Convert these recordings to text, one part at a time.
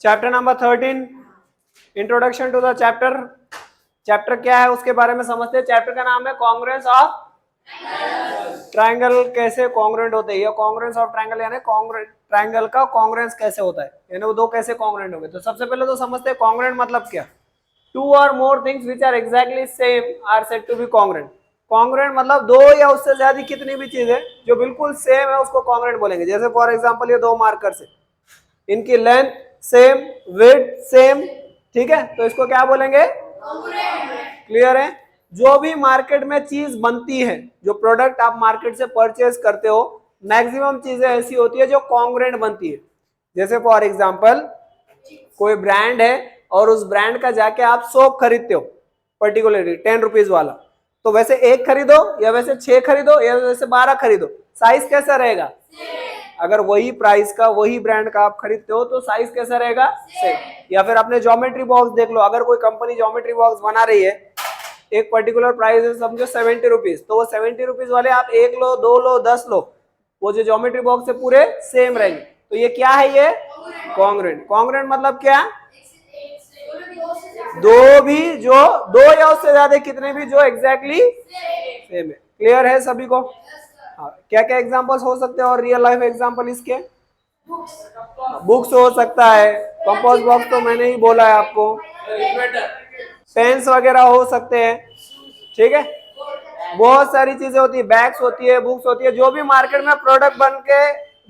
Chapter number 13, introduction to the chapter. Chapter क्या है उसके बारे में समझते हैं। चैप्टर का नाम है कॉन्ग्रुएंस ऑफ ट्रायंगल। कैसे कॉन्ग्रुएंट होते हैं, कॉन्ग्रुएंस ऑफ ट्रायंगल यानी ट्रायंगल का कॉन्ग्रुएंस कैसे होता है, यानी वो दो कैसे कॉन्ग्रुएंट होंगे। तो सबसे पहले तो समझते हैं कॉन्ग्रुएंट मतलब क्या। टू और more things which are exactly same are said to be congruent. Congruent मतलब दो या उससे ज्यादा कितनी भी चीजें जो बिल्कुल सेम है उसको कॉन्ग्रुएंट बोलेंगे। जैसे फॉर एग्जांपल ये दो मार्कर्स है, इनकी लेंथ सेम, विड्थ सेम, ठीक है, तो इसको क्या बोलेंगे, क्लियर है। जो भी मार्केट में चीज बनती है, जो प्रोडक्ट आप मार्केट से परचेज करते हो, मैक्सिमम चीजें ऐसी होती है जो कॉन्ग्रुएंट बनती है। जैसे फॉर एग्जांपल कोई ब्रांड है और उस ब्रांड का जाके आप सोप खरीदते हो पर्टिकुलरली 10 रुपीज वाला, तो वैसे एक खरीदो या वैसे 6 खरीदो या वैसे 12 खरीदो, साइज कैसा रहेगा, अगर वही प्राइस का वही ब्रांड का आप खरीदते हो तो साइज कैसा रहेगा, सेम। या फिर अपने ज्योमेट्री बॉक्स देख लो, अगर कोई कंपनी ज्योमेट्री बॉक्स बना रही है, एक पर्टिकुलर प्राइस है समझो 70 रुपीज, तो वो 70 रुपीज वाले आप 1 लो, 2 लो, 10 लो, वो जो ज्योमेट्री बॉक्स है पूरे सेम रहेंगे। तो ये क्या है, ये कॉन्ग्रुएंट। कॉन्ग्रुएंट मतलब क्या, दो भी जो दो या उससे ज्यादा कितने भी जो एग्जैक्टली सेम है। क्लियर है सभी को। हाँ, क्या क्या एग्जांपल्स हो सकते हैं और रियल लाइफ एग्जांपल इसके, बुक्स हो सकता है, कंपोस्ट बॉक्स तो मैंने ही बोला है आपको, पेन्स वगैरह हो सकते हैं, ठीक है, बहुत सारी चीजें होती है, बैग्स होती है, बुक्स होती है, जो भी मार्केट में प्रोडक्ट बन के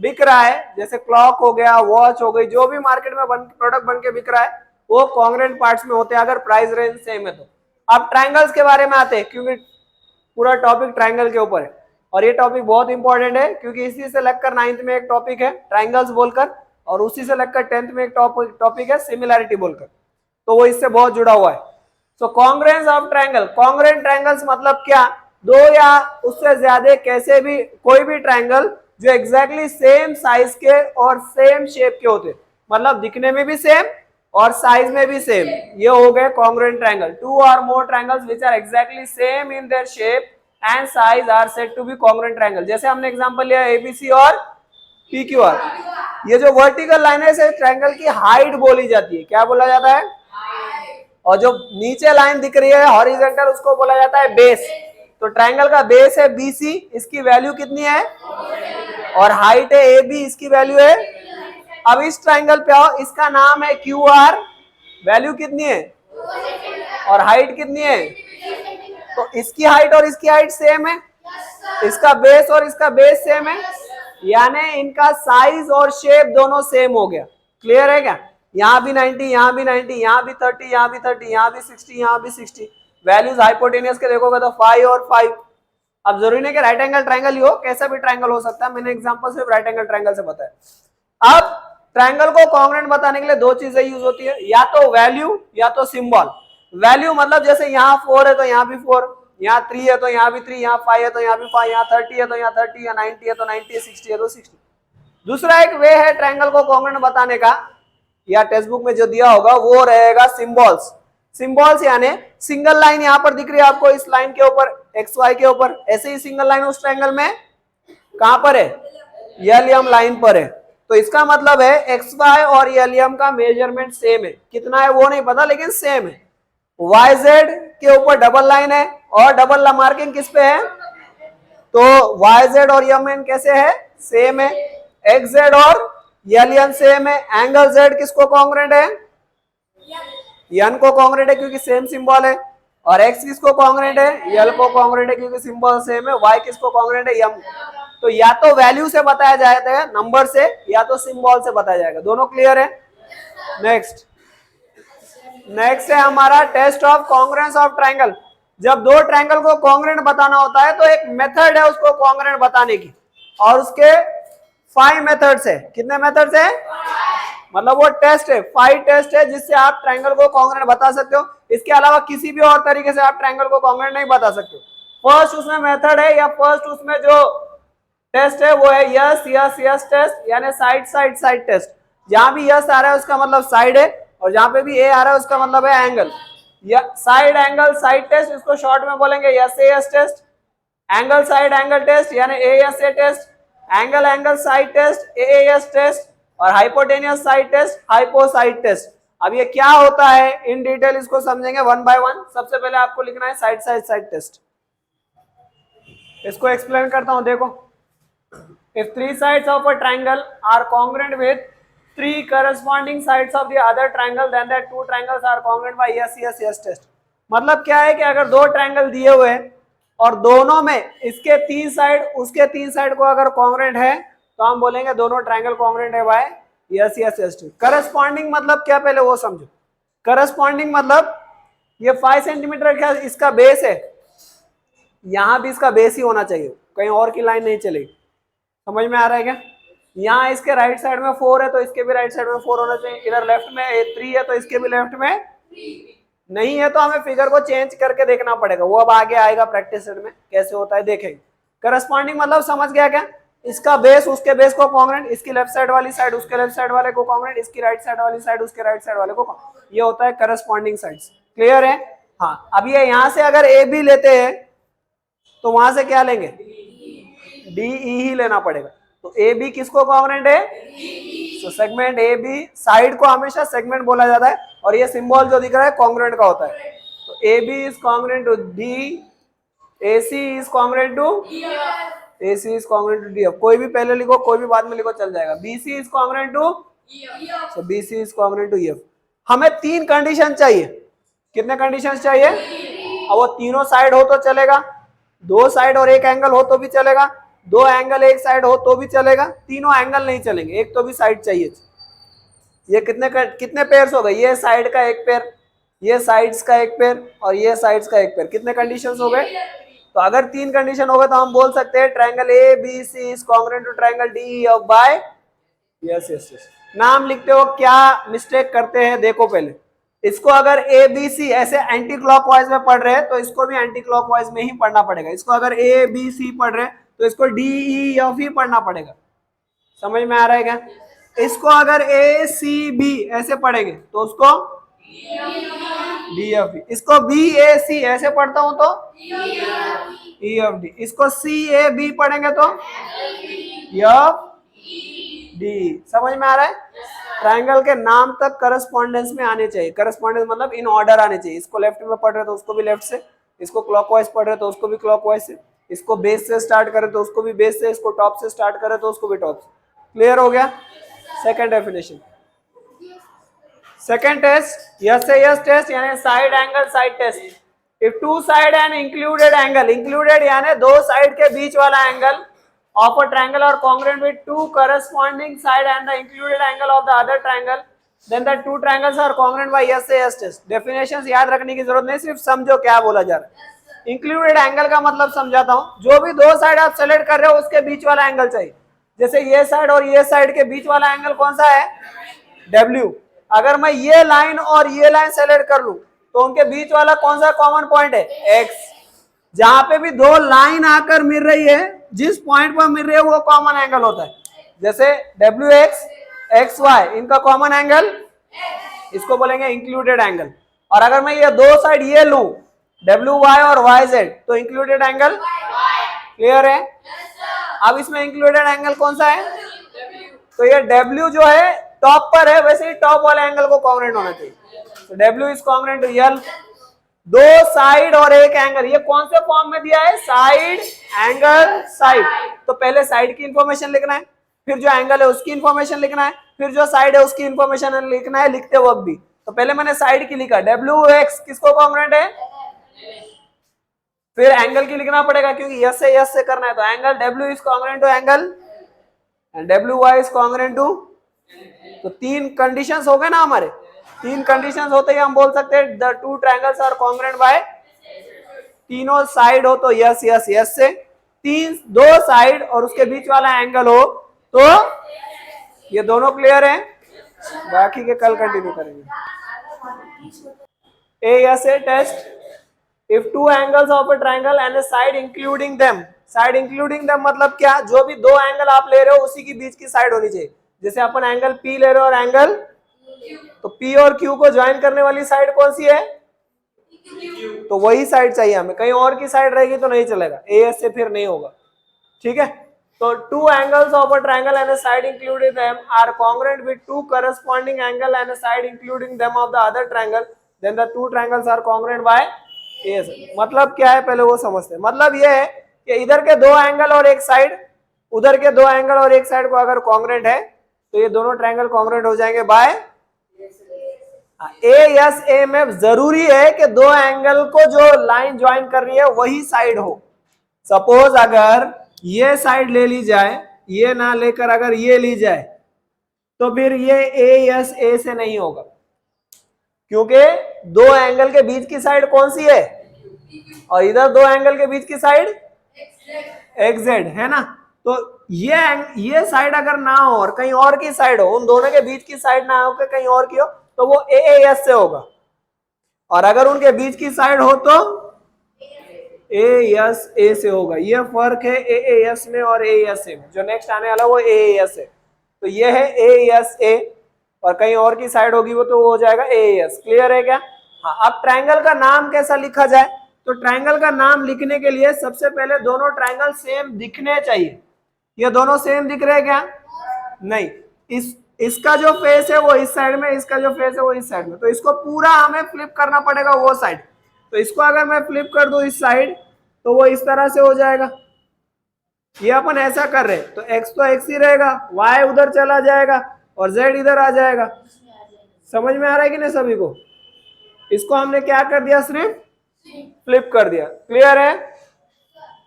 बिक रहा है, जैसे क्लॉक हो गया, वॉच हो गई, जो भी मार्केट में प्रोडक्ट बन के बिक रहा है वो कॉन्ग्रुएंट पार्ट्स में होते हैं अगर प्राइस रेंज सेम है तो। अब ट्रायंगल्स के बारे में आते हैं, क्योंकि पूरा टॉपिक ट्रायंगल के ऊपर है और ये टॉपिक बहुत इंपॉर्टेंट है, क्योंकि इसी से लगकर 9th में एक टॉपिक है ट्रायंगल्स बोलकर, और उसी से लगकर 10th में एक टॉपिक है सिमिलैरिटी बोलकर, तो वो इससे बहुत जुड़ा हुआ है। So congruence of triangle, congruent triangles मतलब क्या, दो या उससे ज्यादा कैसे भी कोई भी ट्रायंगल जो एग्जैक्टली सेम साइज के और सेम शेप के होते, मतलब दिखने में भी सेम और साइज में भी सेम, ये हो गए कॉन्ग्रुएंट ट्रायंगल। टू और more triangles which are exactly same in their shape and size are said to be congruent triangle. जैसे हमने एग्जांपल लिया एबीसी और पीक्यूआर, ये जो वर्टिकल लाइन है इसे ट्रायंगल की हाइट बोली जाती है, क्या बोला जाता है, और जो नीचे लाइन दिख रही है हॉरिजॉन्टल उसको बोला जाता है बेस। तो ट्रायंगल का बेस है बीसी, इसकी वैल्यू कितनी है, और हाइट है एबी, इसकी वैल्यू है। अब इस ट्रायंगल पे आओ, इसका नाम है क्यूआर, वैल्यू कितनी है और हाइट कितनी है, तो इसकी हाइट और इसकी हाइट सेम है, इसका बेस और इसका बेस सेम है, यानी इनका साइज और शेप दोनों सेम हो गया। क्लियर है क्या, यहाँ भी 90, यहाँ भी 90, यहाँ भी 30, यहाँ भी 30, यहाँ भी 60, यहाँ भी 60, वैल्यूज हाइपोटेनियस के देखोगे तो 5 और 5। अब जरूरी नहीं कि राइट एंगल ट्रायंगल ही हो, कैसा भी ट्रायंगल हो सकता है, मैंने एग्जांपल सिर्फ राइट एंगल ट्रायंगल से बताया। अब ट्रायंगल को कॉन्ग्रुएंट बताने के लिए दो चीजें यूज होती है, या तो वैल्यू या तो सिंबल। वैल्यू मतलब जैसे यहाँ 4 है तो यहाँ भी 4, यहाँ 3 है तो यहाँ भी 3, यहाँ 5 है तो यहाँ भी 5, यहाँ 30 है तो यहाँ 30, यहाँ 90 है तो 90, 60 है तो 60। दूसरा एक वे है ट्रायंगल को कॉन्ग्रुएंट बताने का, या टेक्स्ट बुक में जो दिया होगा वो रहेगा सिंबल्स। सिंबल्स यानी सिंगल लाइन यहाँ पर दिख रही है आपको इस लाइन के ऊपर, एक्स वाई के ऊपर, ऐसे ही सिंगल लाइन उस ट्रायंगल में कहां पर है, एलएम लाइन पर है, तो इसका मतलब है एक्स वाई और एलएम का मेजरमेंट सेम है, कितना है वो नहीं पता लेकिन सेम है। वाई जेड के ऊपर डबल लाइन है और डबल मार्किंग किस पे है, तो वाई जेड और एम कैसे है, सेम है। एक्स जेड और एलएन सेम है। एंगल जेड किसको कॉन्ग्रुएंट है, एन को कॉन्ग्रुएंट है क्योंकि सेम सिंबल है, और एक्स किसको कॉन्ग्रुएंट है, एल को कॉन्ग्रुएंट है क्योंकि सिंबल सेम है। वाई किसको कॉन्ग्रुएंट है, एम। तो या तो वैल्यू से बताया जाता है नंबर से, या तो सिंबल से बताया जाएगा, दोनों क्लियर है। नेक्स्ट है हमारा test of congruence of triangle. जब दो ट्रायंगल को कॉन्ग्रुएंट बताना होता है तो एक मेथड है उसको कॉन्ग्रुएंट बताने की, और उसके 5 मेथड्स है। कितने मेथड्स है, मतलब वो टेस्ट है, 5 टेस्ट है जिससे आप ट्रायंगल को कॉन्ग्रुएंट बता सकते हो। इसके अलावा किसी भी और तरीके से आप ट्रायंगल को कॉन्ग्रुएंट नहीं बता सकते हो। फर्स्ट उसमें मेथड है, या फर्स्ट उसमें जो टेस्ट है वो है यस यस यस टेस्ट, यानी साइड साइड साइड टेस्ट। जहां भी यस आ रहा है उसका मतलब साइड है, और जहां पे भी ए आ रहा है उसका मतलब है angle. Side angle side test, इसको शॉर्ट में बोलेंगे S A S test. Angle side angle test यानी A S A test. Angle angle side test A S test. और hypotenuse side test, hypo side test. अब ये क्या होता है इन डिटेल इसको समझेंगे वन बाय वन। सबसे पहले आपको लिखना है साइड साइड साइड टेस्ट। इसको एक्सप्लेन करता हूं, देखो। If three sides of a triangle are congruent with three corresponding sides of the other triangle, then that two triangles are congruent by yes yes yes test। मतलब क्या है कि अगर दो ट्रायंगल दिए हुए हैं और दोनों में इसके तीन साइड उसके तीन साइड को अगर कॉन्ग्रेंट है तो हम बोलेंगे दोनों ट्रायंगल कॉन्ग्रेंट है by S S S test. Corresponding मतलब क्या, पहले वो समझो। करस्पॉन्डिंग मतलब ये 5 सेंटीमीटर का इसका बेस है, यहां भी इसका बेस ही होना चाहिए, कहीं और की लाइन नहीं चलेगी। समझ में आ रहा है क्या? यहाँ इसके राइट साइड में 4 है तो इसके भी राइट साइड में 4 होना चाहिए। इधर लेफ्ट में 3 है तो इसके भी लेफ्ट में नहीं है, तो हमें फिगर को चेंज करके देखना पड़ेगा। वो अब आगे आएगा प्रैक्टिस सेट में कैसे होता है, देखेंगे। करस्पॉन्डिंग मतलब समझ गया क्या? इसका बेस उसके बेस को कॉन्ग्रेंट, इसकी लेफ्ट साइड वाली साइड उसके लेफ्ट साइड वाले को कॉन्ग्रेंट, इसकी राइट साइड वाली साइड उसके राइट साइड वाले को कॉन्ग्रेंट। ये होता है करस्पॉन्डिंग साइड्स। क्लियर है? हाँ। अब ये यहाँ से अगर ए बी लेते हैं तो वहां से क्या लेंगे? डी ई ही लेना पड़ेगा। तो ए बी किसको कॉन्ग्रेंट है? तो सेगमेंट ए बी, साइड को हमेशा सेगमेंट बोला जाता है और ये सिंबल जो दिख रहा है कॉन्ग्रेंट का होता है। तो A B is congruent to D, A C is congruent to A C is congruent to D F. कोई भी पहले लिखो कोई भी बाद में लिखो चल जाएगा। B C is congruent to, so B C is congruent to E F. हमें 3 कंडीशन चाहिए। कितने कंडीशन चाहिए? अब वो तीनों साइड हो तो चलेगा, 2 साइड और 1 एंगल हो तो भी चलेगा, 2 एंगल 1 साइड हो तो भी चलेगा, तीनों एंगल नहीं चलेंगे, एक तो भी साइड चाहिए। ये कितने पेयर्स हो गए? ये साइड का एक पेयर, ये साइड्स का एक पेयर और ये साइड्स का एक पेयर। कितने कंडीशंस हो गए? तो अगर 3 कंडीशन हो गए तो हम बोल सकते हैं triangle A B C is congruent to triangle D E F by S S S. नाम लिखते हो क्या मिस्टेक करते हैं देखो पहले। इसको अगर ए बी सी ऐसे एंटी क्लॉकवाइज में पढ़ रहे हैं तो इसको भी एंटी क्लॉकवाइज में ही पढ़ना पड़ेगा। इसको अगर ए बी सी पढ़ रहे हैं तो इसको डी ई एफ ही पढ़ना पड़ेगा। समझ में आ रहा है क्या? इसको अगर ए सी बी ऐसे पढ़ेंगे तो उसको डी एफ डी। इसको बी ए सी ऐसे पढ़ता हूं तो ई एफ डी। इसको सी ए बी पढ़ेंगे तो एफ डी। समझ में आ रहा है? ट्रायंगल के नाम तक करस्पॉन्डेंस में आने चाहिए। करस्पॉन्डेंस मतलब इन ऑर्डर आने चाहिए। इसको लेफ्ट में पढ़ रहे तो उसको भी लेफ्ट से, इसको क्लॉकवाइज पढ़ रहे तो उसको भी क्लॉकवाइज से, इसको बेस से स्टार्ट करें तो उसको भी बेस से, इसको टॉप से स्टार्ट करें तो उसको भी टॉप से। क्लियर हो गया? Second definition. Second test S से यस टेस्ट यानी side angle side test. If two side and included angle, included यानी 2 साइड के बीच वाला angle of a triangle are congruent with 2 corresponding side and the included angle of the other triangle, then the two triangles are congruent by yes से yes test। definitions याद रखने की जरूरत नहीं, सिर्फ समझो क्या बोला जा रहा है। इंक्लूडेड एंगल का मतलब समझाता हूं। जो भी 2 साइड आप सेलेक्ट कर रहे हो उसके बीच वाला एंगल चाहिए। जैसे ये साइड और ये साइड के बीच वाला एंगल कौन सा है? W। अगर मैं ये लाइन और ये लाइन सेलेक्ट कर लूं तो उनके बीच वाला कौन सा कॉमन पॉइंट है? X। जहां पे भी 2 लाइन आकर मिल रही है, जिस पॉइंट पर मिल रही है वो कॉमन एंगल होता है। जैसे WX XY इनका कॉमन एंगल, इसको बोलेंगे इंक्लूडेड एंगल। और अगर मैं ये 2 साइड ये लूं WY और YZ तो इंक्लूडेड एंगल। क्लियर है? अब इसमें इंक्लूडेड एंगल कौन सा है? तो ये W जो है टॉप पर है, वैसे ही टॉप वाले एंगल को कॉन्ग्रुएंट होना चाहिए। तो W is congruent to L। 2 side और 1 एंगल, ये कौन से फॉर्म में दिया है? Side angle side. तो पहले साइड की इंफॉर्मेशन लिखना है, फिर जो एंगल है उसकी इंफॉर्मेशन लिखना है, फिर जो साइड है उसकी इंफॉर्मेशन लिखना है लिखते वक्त भी। तो पहले मैंने साइड की लिखा WX किसको कॉन्ग्रुएंट है, फिर एंगल की लिखना पड़ेगा क्योंकि यस से करना है। तो angle W is congruent to angle and WY is congruent to. तो 3 कंडीशंस हो गए ना हमारे। 3 कंडीशंस होते ही हम बोल सकते हैं the two triangles are congruent by, तीनों साइड हो तो यस यस यस से, 2 साइड और उसके बीच वाला एंगल हो तो ये दोनों क्लियर हैं। बाकी के कल कंटिन्यू करेंगे। A S A test. If 2 angles of a triangle and a side including them. Side including them मतलब क्या? जो भी 2 एंगल आप ले रहे हो उसी की बीच की साइड होनी चाहिए। जैसे अपन एंगल P ले रहे हो और एंगल, तो P और Q को ज्वाइन करने वाली साइड कौन सी है? तो वही साइड चाहिए हमें, कहीं और की साइड रहेगी तो नहीं चलेगा। AS से फिर नहीं होगा। ठीक है? तो two angles of a triangle and a side including them are congruent with two corresponding angle and a side including them of the other triangle, then the two triangles are congruent by yes. मतलब क्या है पहले वो समझते हैं। मतलब ये है कि इधर के दो एंगल और एक साइड, उधर के दो एंगल और एक साइड को अगर कॉन्ग्रेंट है तो ये दोनों ट्रायंगल कॉन्ग्रेंट हो जाएंगे बाय ए एस ए में जरूरी है कि दो एंगल को जो लाइन ज्वाइन कर रही है वही साइड हो। सपोज अगर ये साइड ले ली जाए, ये ना लेकर अगर ये ली जाए तो फिर ये ए एस ए से नहीं होगा, क्योंकि दो एंगल के बीच की साइड कौन सी है और इधर दो एंगल के बीच की साइड एक्स जेड है ना। तो ये साइड अगर ना हो और कहीं और की साइड हो, उन दोनों के बीच की साइड ना हो कहीं और की हो, तो वो ए एस से होगा। और अगर उनके बीच की साइड हो तो ए एस ए से होगा। ये फर्क है ए एस में और ए एस ए में। जो नेक्स्ट आने वाला वो ए एस है, तो ये है ए एस ए और कहीं और की साइड होगी वो तो वो हो जाएगा ए एस। क्लियर है क्या? हाँ, अब ट्रायंगल का नाम कैसा लिखा जाए? तो ट्रायंगल का नाम लिखने के लिए सबसे पहले दोनों ट्रायंगल सेम दिखने चाहिए। ये दोनों सेम दिख रहे हैं क्या? नहीं। इसका जो फेस है वो इस साइड में, इसका जो फेस है वो इस साइड में, तो इसको पूरा हमें फ्लिप करना पड़ेगा वो साइड। तो इसको अगर मैं फ्लिप कर दूं इस साइड तो वो इस तरह से हो जाएगा। ये अपन ऐसा कर रहे हैं तो x तो x ही रहेगा, y उधर चला जाएगा और z इधर आ जाएगा। समझ में आ रहा है कि नहीं सभी को? इसको हमने क्या कर दिया, सिर्फ फ्लिप कर दिया। क्लियर है?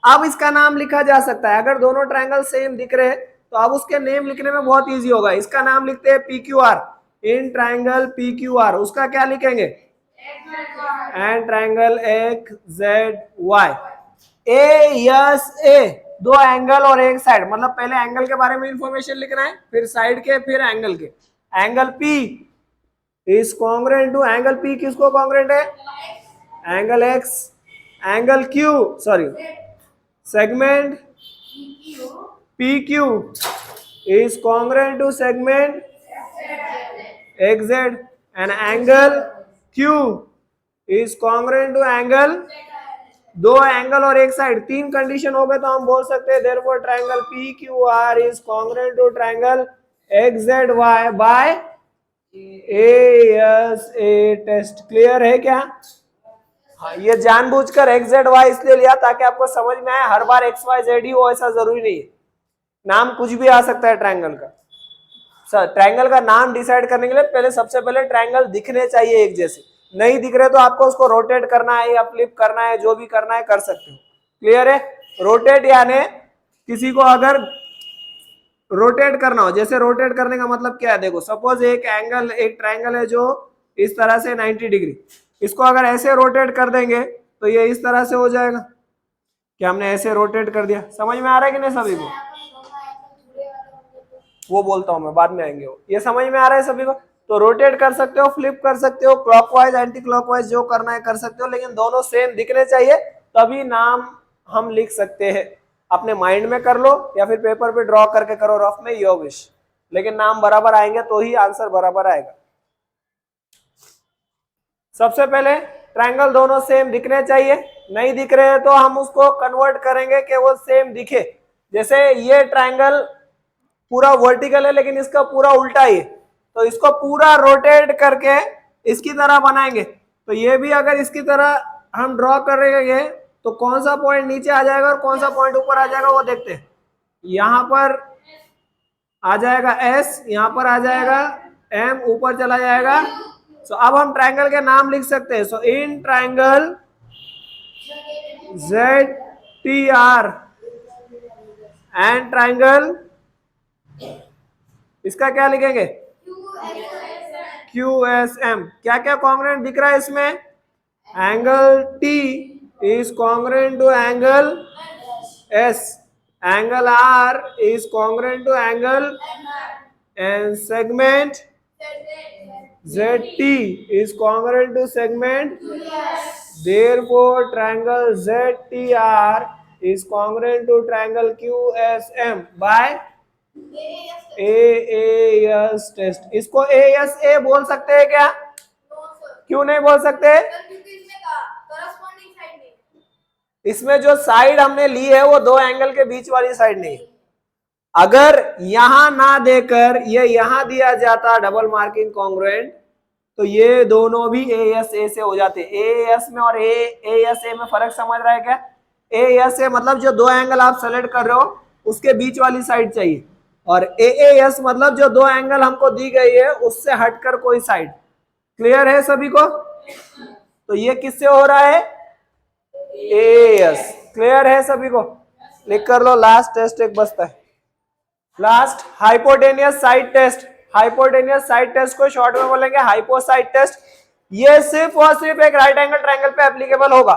अब इसका नाम लिखा जा सकता है। अगर दोनों ट्रायंगल सेम दिख रहे हैं तो अब उसके नेम लिखने में बहुत इजी होगा। इसका नाम लिखते हैं P Q R, in triangle P Q R. उसका क्या लिखेंगे? And triangle X Z Y. A S A, दो एंगल और एक साइड, मतलब पहले एंगल के बारे में इंफॉर्मेशन लिखना है, फिर साइड के, फिर एंगल के। Angle P is congruent to, angle P किसको कॉन्ग्रुएंट है? Angle X. Angle Q, sorry, segment PQ is congruent to segment XZ and angle Q is congruent to angle, दो एंगल और एक साइड, तीन condition हो गए तो हम बोल सकते हैं therefore triangle PQR is congruent to triangle XZY by ASA test। Clear है क्या? हाँ, ये जानबूझकर एक्स जेड वाई इसलिए लिया ताकि आपको समझ में आए। हर बार एक्स वाई जेड ही हो ऐसा जरूरी नहीं है, नाम कुछ भी आ सकता है ट्रायंगल का। सर, ट्रायंगल का नाम डिसाइड करने के लिए पहले सबसे पहले ट्रायंगल दिखने चाहिए एक जैसे। नहीं दिख रहे तो आपको उसको रोटेट करना है या फ्लिप करना है, जो भी करना है कर सकते हो। क्लियर है? रोटेट यानी किसी को अगर रोटेट करना हो, जैसे रोटेट करने का मतलब क्या है, देखो सपोज एक एंगल, एक ट्रायंगल है जो इस तरह से 90 डिग्री, इसको अगर ऐसे रोटेट कर देंगे तो ये इस तरह से हो जाएगा। क्या हमने ऐसे रोटेट कर दिया? समझ में आ रहा है कि नहीं सभी को? वो बोलता हूं मैं, बाद में आएंगे वो। ये समझ में आ रहा है सभी को? तो रोटेट कर सकते हो, फ्लिप कर सकते हो, क्लॉकवाइज एंटी क्लॉकवाइज जो करना है कर सकते हो, लेकिन दोनों सेम दिखने चाहिए, तभी नाम हम लिख सकते हैं। अपने माइंड में कर लो या फिर पेपर पे ड्रॉ करके करो रफ में, योर विश, लेकिन नाम बराबर आएंगे तो ही आंसर बराबर आएगा। सबसे पहले ट्रायंगल दोनों सेम दिखने चाहिए। नहीं दिख रहे हैं तो हम उसको कन्वर्ट करेंगे कि वो सेम दिखे। जैसे ये ट्रायंगल पूरा वर्टिकल है लेकिन इसका पूरा उल्टा ही है, तो इसको पूरा रोटेट करके इसकी तरह बनाएंगे। तो ये भी अगर इसकी तरह हम ड्रॉ करेंगे तो कौन सा पॉइंट नीचे आ जाएगा और कौन सा पॉइंट ऊपर आ जाएगा वो देखते हैं। यहाँ पर आ जाएगा एस, यहाँ पर आ जाएगा एम, ऊपर चला जाएगा। सो अब हम ट्रायंगल के नाम लिख सकते हैं। So in triangle ZTR and triangle, इसका क्या लिखेंगे? QSM। क्या क्या कॉन्ग्रुएंट दिख रहा है इसमें? Angle T is congruent to angle S, angle R is congruent to angle, and segment ZT is congruent to segment, therefore triangle ZTR is congruent to triangle QSM by AAS test। इसको ASA बोल सकते हैं क्या? क्यों नहीं बोल सकते? इसमें जो साइड हमने ली है वो दो एंगल के बीच वाली साइड नहीं, अगर यहां ना देकर ये यहां दिया जाता डबल मार्किंग कॉन्ग्रुएंट, तो ये दोनों भी ए एस ए से हो जाते। ए एस में और ए एस ए में फर्क समझ रहा है क्या? ए एस ए मतलब जो दो एंगल आप सेलेक्ट कर रहे हो उसके बीच वाली साइड चाहिए, और ए एस मतलब जो दो एंगल हमको दी गई है उससे हटकर कोई साइड। क्लियर है सभी को? तो ये किससे हो रहा है? A S. क्लियर है सभी को? लिख कर लो, लास्ट टेस्ट एक बचता है। Last hypotenuse side test. Hypotenuse side test को शॉर्ट में बोलेंगे हाइपोसाइड टेस्ट। ये सिर्फ और सिर्फ एक राइट एंगल ट्रायंगल पे एप्लीकेबल होगा।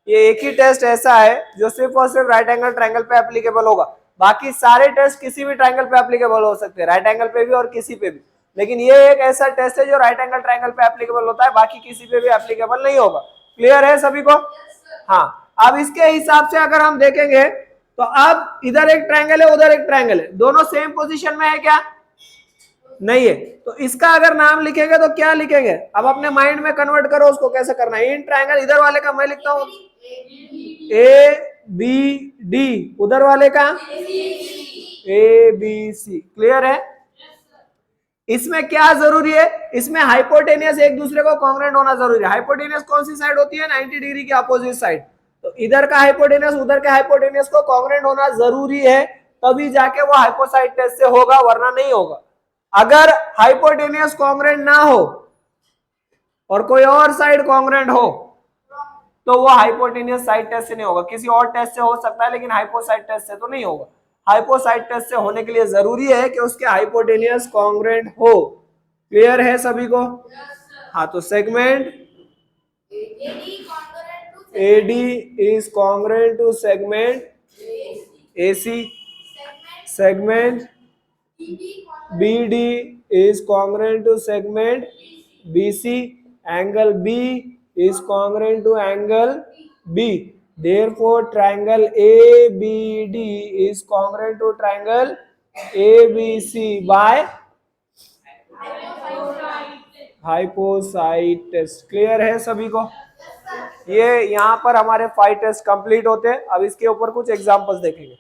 ये एक ही टेस्ट ऐसा है जो सिर्फ और सिर्फ राइट एंगल ट्रायंगल पे एप्लीकेबल होगा। बाकी सारे टेस्ट किसी भी ट्रायंगल पे एप्लीकेबल हो सकते हैं, राइट एंगल पे भी और किसी पे भी, लेकिन ये एक ऐसा टेस्ट है जो राइट एंगल ट्रायंगल पे एप्लीकेबल होता है, बाकी किसी पे भी एप्लीकेबल नहीं होगा। क्लियर है सभी को? हाँ, अब इसके हिसाब से अगर हम देखेंगे तो अब इधर एक ट्रायंगल है उधर एक ट्रायंगल है, दोनों सेम पोजीशन में है क्या? नहीं है। तो इसका अगर नाम लिखेंगे तो क्या लिखेंगे? अब अपने माइंड में कन्वर्ट करो उसको, कैसे करना है। इन ट्रायंगल इधर वाले का मैं लिखता हूं ए बी डी, उधर वाले का ए बी सी। क्लियर है? इसमें क्या जरूरी है? इसमें हाइपोटेनियस एक दूसरे को कॉन्ग्रुएंट होना जरूरी है। हाइपोटेनियस कौन सी साइड होती है? 90 डिग्री की अपोजिट साइड। तो इधर का हाइपोटेनियस उधर के हाइपोटेनियस को कॉन्ग्रुएंट होना जरूरी है, तभी जाके वो हाइपोसाइड टेस्ट से होगा, वरना नहीं होगा। अगर हाइपोटेनियस कॉन्ग्रुएंट ना हो और कोई और साइड कॉन्ग्रुएंट हो तो वो हाइपोटेनियस साइड टेस्ट से नहीं होगा। किसी और टेस्ट से हो सकता है लेकिन हाइपोसाइड टेस्ट से तो नहीं होगा। हाइपोसाइड टेस्ट से होने के लिए जरूरी है कि उसके हाइपोटेनियस कॉन्ग्रुएंट हो। क्लियर है सभी को? हाँ, तो segment AD is congruent to segment AC, segment BD is congruent to segment BC, angle B is congruent to angle B. Therefore, triangle ABD is congruent to triangle ABC by hypo side test. Clear है सभी को? ये यहाँ पर हमारे 5 test complete होते हैं। अब इसके ऊपर कुछ एग्जांपल्स देखेंगे।